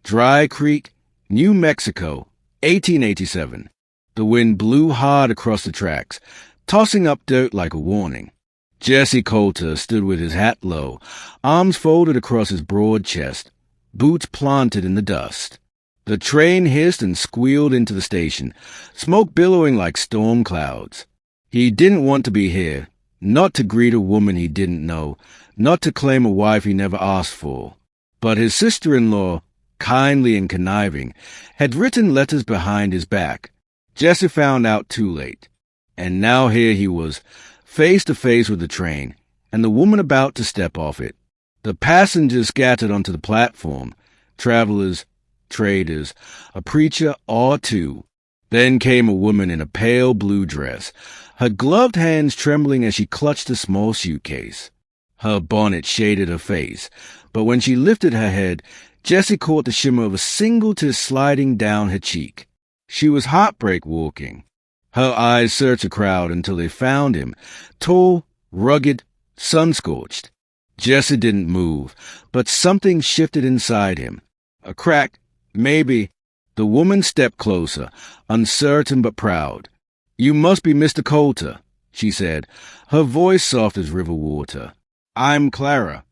Dry Creek, New Mexico, 1887. The wind blew hard across the tracks, tossing up dirt like a warning. Jesse Colter stood with his hat low, arms folded across his broad chest, boots planted in the dust. The train hissed and squealed into the station, smoke billowing like storm clouds. He didn't want to be here, not to greet a woman he didn't know, not to claim a wife he never asked for. But his sister-in-law, kindly and conniving, had written letters behind his back. Jesse found out too late. And now here he was, face to face with the train, and the woman about to step off it. The passengers scattered onto the platform, travelers, traders, a preacher or two. Then came a woman in a pale blue dress, her gloved hands trembling as she clutched a small suitcase. Her bonnet shaded her face, but when she lifted her head, Jesse caught the shimmer of a single tear sliding down her cheek. She was heartbreak walking. Her eyes searched the crowd until they found him, tall, rugged, sun-scorched. Jesse didn't move, but something shifted inside him. A crack, maybe. The woman stepped closer, uncertain but proud. "You must be Mr. Colter," she said, her voice soft as river water. "I'm Clara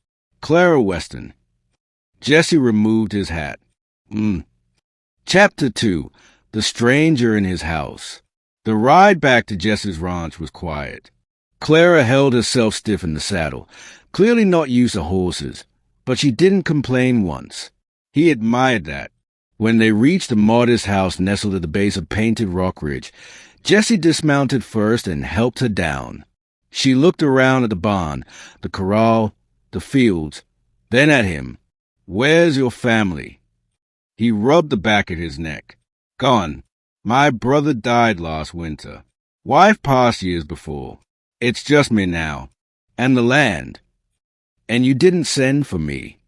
Weston." Jesse removed his hat. Chapter 2. The Stranger in His House. The ride back to Jesse's ranch was quiet. Clara held herself stiff in the saddle, clearly not used to horses, but she didn't complain once. He admired that. When they reached the modest house nestled at the base of Painted Rock Ridge, Jesse dismounted first and helped her down. She looked around at the barn, the corral, the fields, then at him. "Where's your family?" He rubbed the back of his neck. "Gone. My brother died last winter. Wife passed years before. It's just me now. And the land." "And you didn't send for me?"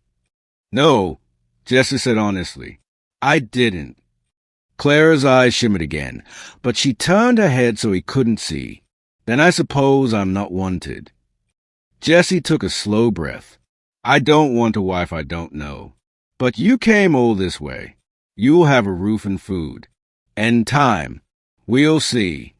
"No," Jesse said honestly. "I didn't." Clara's eyes shimmered again, but she turned her head so he couldn't see. "Then I suppose I'm not wanted." Jesse took a slow breath. "I don't want a wife I don't know. But you came all this way. You'll have a roof and food. And time. We'll see."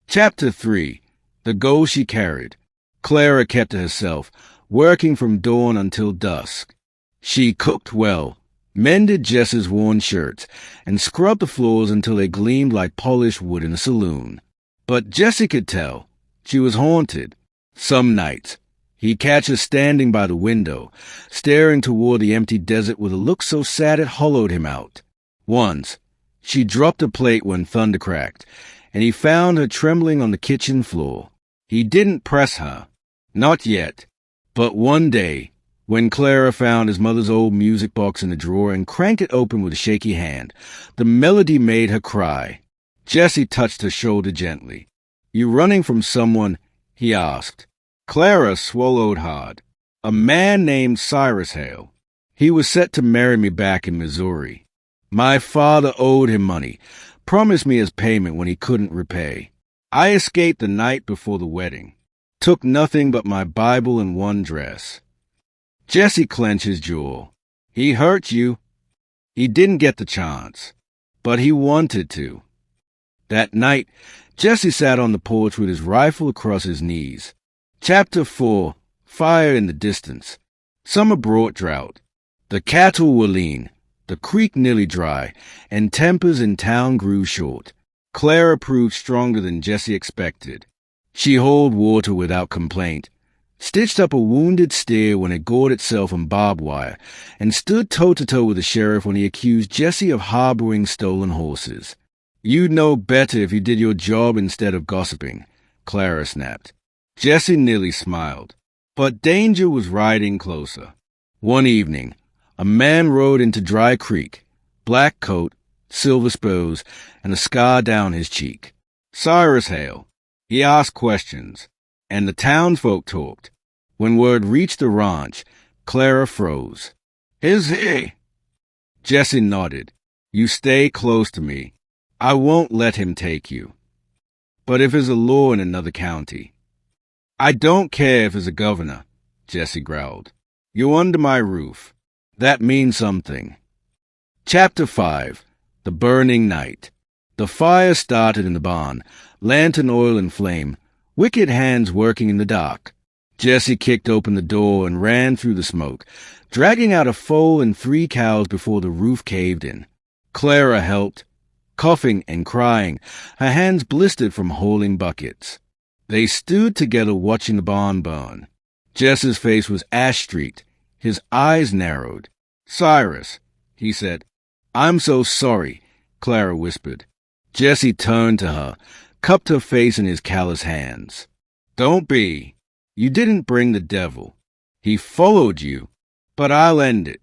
Chapter 3. The Goal She Carried. Clara kept to herself, working from dawn until dusk. She cooked well, mended Jess's worn shirts, and scrubbed the floors until they gleamed like polished wood in a saloon. But Jesse could tell. She was haunted. Some nights, he'd catch her standing by the window, staring toward the empty desert with a look so sad it hollowed him out. Once, she dropped a plate when thunder cracked, and he found her trembling on the kitchen floor. He didn't press her. Not yet. But one day, when Clara found his mother's old music box in the drawer and cranked it open with a shaky hand, the melody made her cry. Jesse touched her shoulder gently. "You running from someone?" he asked. Clara swallowed hard. "A man named Cyrus Hale. He was set to marry me back in Missouri. My father owed him money, promised me as payment when he couldn't repay. I escaped the night before the wedding. Took nothing but my Bible and one dress." Jesse clenched his jaw. "He hurt you." "He didn't get the chance. But he wanted to." That night, Jesse sat on the porch with his rifle across his knees. Chapter 4. Fire in the Distance. Summer brought drought. The cattle were lean, the creek nearly dry, and tempers in town grew short. Clara proved stronger than Jesse expected. She hauled water without complaint, stitched up a wounded steer when it gored itself in barbed wire, and stood toe-to-toe with the sheriff when he accused Jesse of harboring stolen horses. "You'd know better if you did your job instead of gossiping," Clara snapped. Jesse nearly smiled, but danger was riding closer. One evening, a man rode into Dry Creek, black coat, silver spurs, and a scar down his cheek. Cyrus Hale. He asked questions, and the townsfolk talked. When word reached the ranch, Clara froze. "Is he?" Jesse nodded. "You stay close to me. I won't let him take you." "But if there's a law in another county?" "I don't care if there's a governor," Jesse growled. "You're under my roof. That means something." Chapter 5. The Burning Night. The fire started in the barn, lantern oil and flame, wicked hands working in the dark. Jesse kicked open the door and ran through the smoke, dragging out a foal and 3 cows before the roof caved in. Clara helped, coughing and crying, her hands blistered from hauling buckets. They stood together watching the barn burn. Jesse's face was ash-streaked, his eyes narrowed. "Cyrus," he said. "I'm so sorry," Clara whispered. Jesse turned to her, cupped her face in his callous hands. "Don't be. You didn't bring the devil. He followed you, but I'll end it."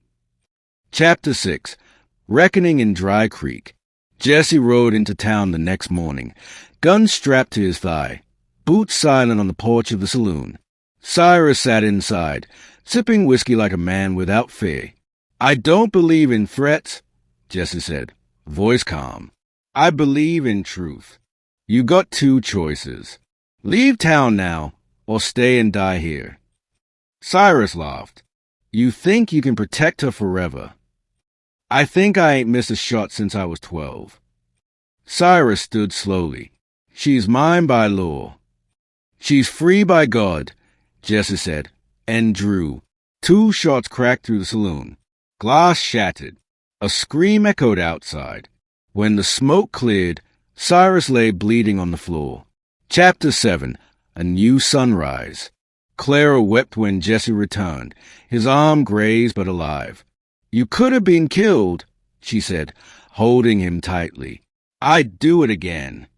Chapter 6. Reckoning in Dry Creek. Jesse rode into town the next morning, gun strapped to his thigh, boots silent on the porch of the saloon. Cyrus sat inside, sipping whiskey like a man without fear. "I don't believe in threats," Jesse said, voice calm. "I believe in truth. You got 2 choices. Leave town now, or stay and die here." Cyrus laughed. "You think you can protect her forever?" "I think I ain't missed a shot since I was 12. Cyrus stood slowly. "She's mine by law." "She's free by God," Jesse said, and drew. 2 shots cracked through the saloon. Glass shattered. A scream echoed outside. When the smoke cleared, Cyrus lay bleeding on the floor. Chapter 7. A New Sunrise. Clara wept when Jesse returned, his arm grazed but alive. "You could have been killed," she said, holding him tightly. "I'd do it again."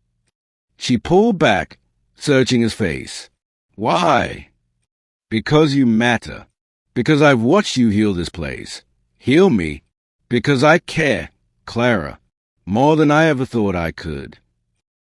She pulled back, searching his face. "Why?" "Because you matter. Because I've watched you heal this place. Heal me. Because I care, Clara, more than I ever thought I could."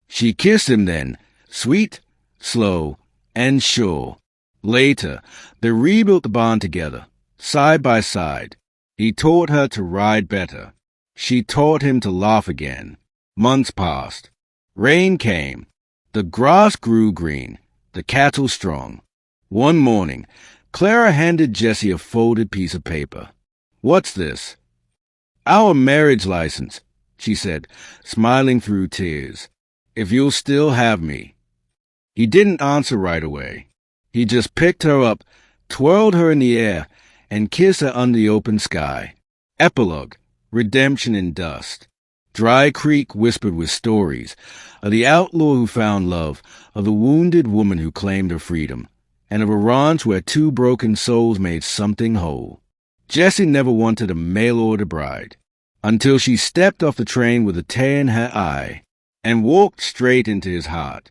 She kissed him then, sweet, slow, and sure. Later, they rebuilt the barn together, side by side. He taught her to ride better. She taught him to laugh again. Months passed. Rain came. The grass grew green, the cattle strong. One morning, Clara handed Jesse a folded piece of paper. "What's this?" "Our marriage license," she said, smiling through tears. "If you'll still have me." He didn't answer right away. He just picked her up, twirled her in the air, and kissed her under the open sky. Epilogue. Redemption in dust. Dry Creek whispered with stories of the outlaw who found love, of the wounded woman who claimed her freedom, and of a ranch where 2 broken souls made something whole. Jesse never wanted a mail-order bride, until she stepped off the train with a tear in her eye and walked straight into his heart.